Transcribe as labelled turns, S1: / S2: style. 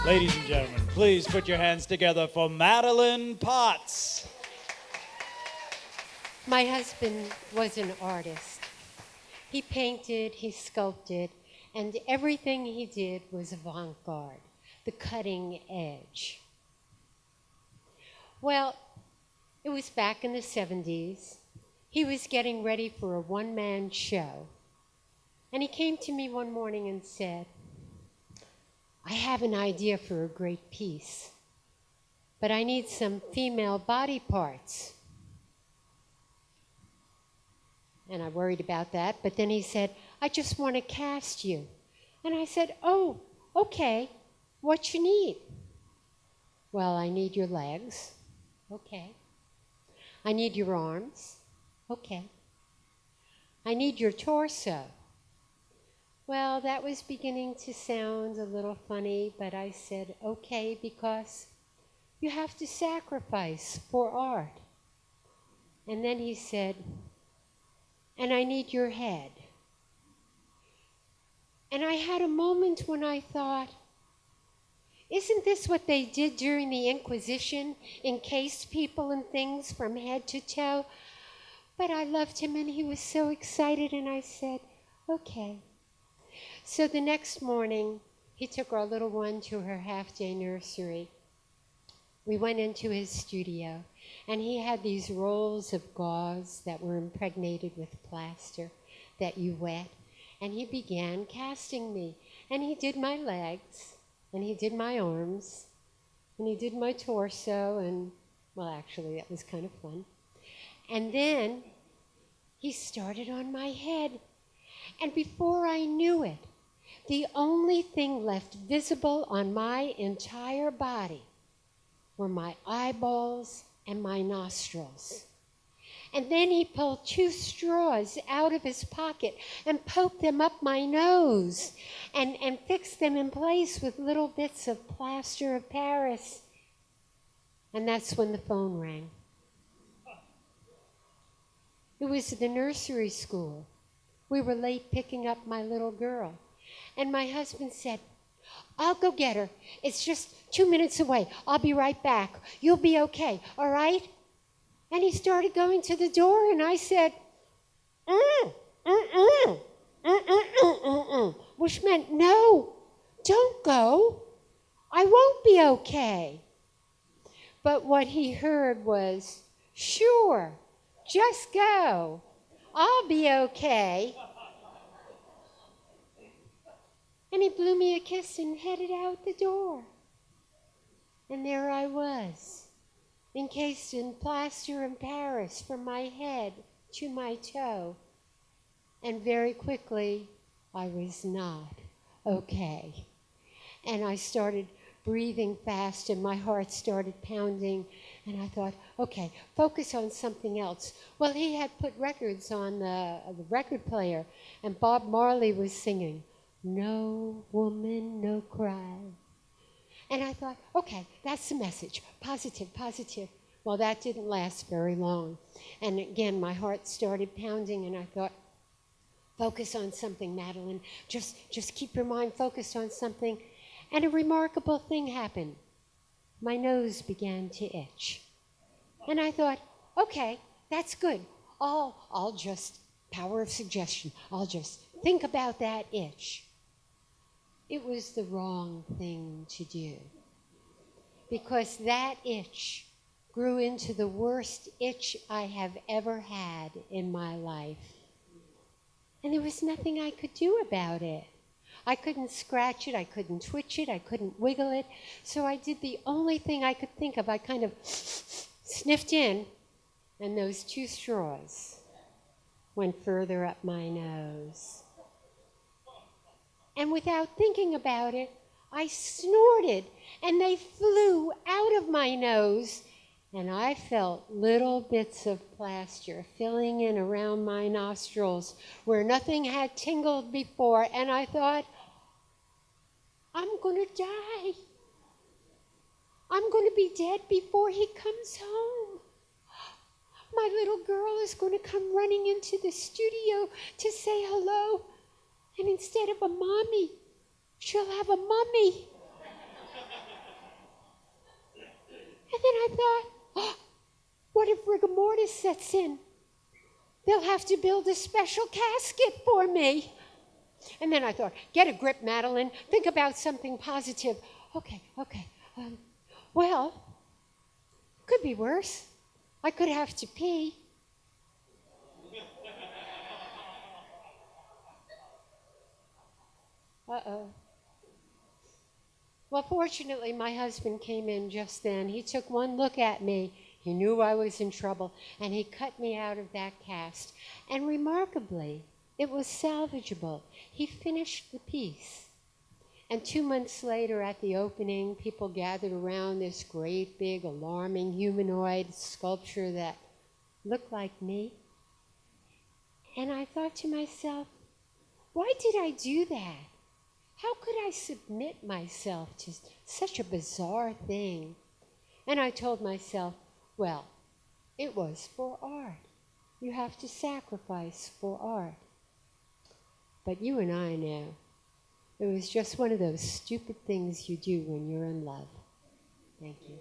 S1: Ladies and gentlemen, please put your hands together for Madeline Potts.
S2: My husband was an artist. He painted, he sculpted, and everything he did was avant-garde, the cutting edge. Well, it was back in the 70s. He was getting ready for a one-man show. And he came to me one morning and said, I have an idea for a great piece, but I need some female body parts. And I worried about that, but then he said, I just want to cast you. And I said, oh, okay, what you need? Well, I need your legs. Okay. I need your arms. Okay. I need your torso. Well, that was beginning to sound a little funny, but I said, okay, because you have to sacrifice for art. And then he said, and I need your head. And I had a moment when I thought, isn't this what they did during the Inquisition? Encased people and things from head to toe? But I loved him and he was so excited and I said, okay. So the next morning, he took our little one to her half-day nursery. We went into his studio and he had these rolls of gauze that were impregnated with plaster that you wet. And he began casting me. And he did my legs, and he did my arms, and he did my torso, and, well, actually, that was kind of fun. And then he started on my head. And before I knew it, the only thing left visible on my entire body were my eyeballs and my nostrils. And then he pulled 2 straws out of his pocket and poked them up my nose and fixed them in place with little bits of plaster of Paris. And that's when the phone rang. It was the nursery school. We were late picking up my little girl. And my husband said, I'll go get her. It's just 2 minutes away. I'll be right back. You'll be okay, all right? And he started going to the door, and I said, which meant, no, don't go. I won't be okay. But what he heard was, sure, just go. I'll be okay. And he blew me a kiss and headed out the door. And there I was, encased in plaster in Paris from my head to my toe. And very quickly, I was not okay. And I started breathing fast and my heart started pounding. And I thought, okay, focus on something else. Well, he had put records on the record player and Bob Marley was singing, No Woman, No Cry. And I thought, okay, that's the message. Positive, positive. Well, that didn't last very long. And again, my heart started pounding, and I thought, focus on something, Madeline. Just keep your mind focused on something. And a remarkable thing happened. My nose began to itch. And I thought, okay, that's good. I'll just, power of suggestion, I'll just think about that itch. It was the wrong thing to do, because that itch grew into the worst itch I have ever had in my life. And there was nothing I could do about it. I couldn't scratch it, I couldn't twitch it, I couldn't wiggle it. So I did the only thing I could think of. I kind of sniffed in, and those 2 straws went further up my nose. And without thinking about it, I snorted, and they flew out of my nose, and I felt little bits of plaster filling in around my nostrils where nothing had tingled before, and I thought, I'm going to die. I'm going to be dead before he comes home. My little girl is going to come running into the studio to say hello. And instead of a mommy, she'll have a mummy. thought, oh, what if rigor mortis sets in? They'll have to build a special casket for me. And then I thought, get a grip, Madeline. Think about something positive. Okay. Well, could be worse. I could have to pee. Uh-oh. Well, fortunately, my husband came in just then. He took one look at me. He knew I was in trouble, and he cut me out of that cast. And remarkably, it was salvageable. He finished the piece. And 2 months later, at the opening, people gathered around this great, big, alarming humanoid sculpture that looked like me. And I thought to myself, why did I do that? How could I submit myself to such a bizarre thing? And I told myself, well, it was for art. You have to sacrifice for art. But you and I know, it was just one of those stupid things you do when you're in love. Thank you.